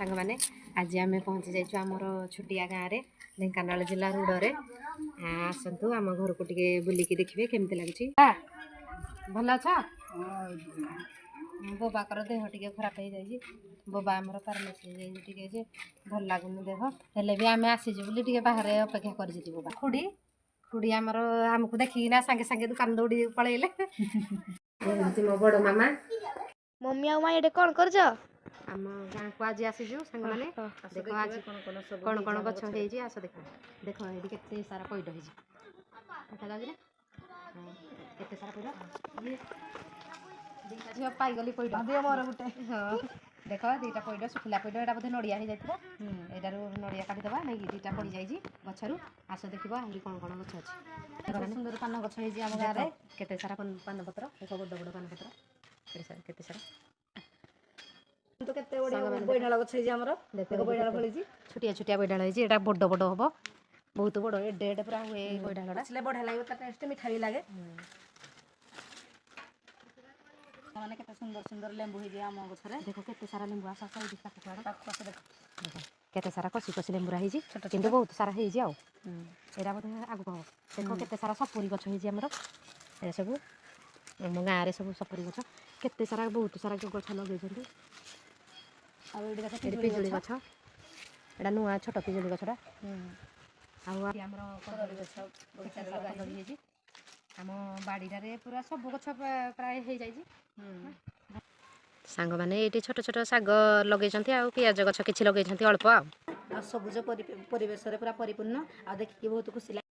सांग मैंने आज आम पहुँची जाइए आमर छुटिया गाँव में ढेंकानाल जिला रूडरे आसतु आम घर को टे बुलिकी देखिए केमती लगे भल अच्छा बोबाकर देह टे खराब हो जाए बोबा आमर पारालिसिस टे भल लगुनि देह हेल्ले भी आम आसीजु बोली बाहर अपेक्षा कर बोबा खुड़ी खुड़ी आमर आमको देखिकिना सांगे सांगे दुकान दौड़ी पलैले मो बड़ मामा मम्मी आ माँ ये कौन कर आम गाँ को आज आसीजु सांग मैंने देख आज कौन कौन गछ होइछि आस देख देख ये केते सारा पैड होइछि देखा जाउछि केते सारा पैड ये दीटा झियो पाई गली पैड दियो मोर गुटे हां देख दीटा पैड सुखला पैड एटा बधे नडिया हे जाइतबो एटारु नडिया काटी दबा नै दीटा पड़ी जाइछि गछरु आस देखिबा आहुरी कौन कौन गछ अछि सुंदर पान गछ होइछि आम गाँ रे केते सारा पान पत्र देख बड़ बड़ पान पत्र केते सारा तो केते बैडाळ गछ हे हमर देखो बैडाळ फळिछि छोटिया छोटिया बैडाळ हे एटा बड़ बड़ हबो बहुत बड़ एडे एडे पूरा हुए बैडाळडा असले बढ़िया लागे ता टेस्ट मिठा भी लागे माने केते सुंदर सुंदर लेंबू हे जे आम गछरे देखो केते सारा लेंबू आसा साई दिखा पास देखो केते सारा कसी कसी लेंबू रही छी किंतु बहुत सारा हे जे आ एरा बड आगु कहो देखो केते सारा सपुरी गछ हे जे हमर ए सब हम गाँ रे सब सपुरी गछ केते सारा बहुत सारा गछ लगे छथि पिजुली गछ एटा नुआ छोट पिजुली गछटा आम बाड़ीटारे पूरा सब गछ प्राय हो जाइए सांग मैंने ये छोट छोट शाग लगे पियाज गछ किसी लगे अल्प आ सबुज परिवेश पूरा परिपूर्ण आ देखिए बहुत खुशी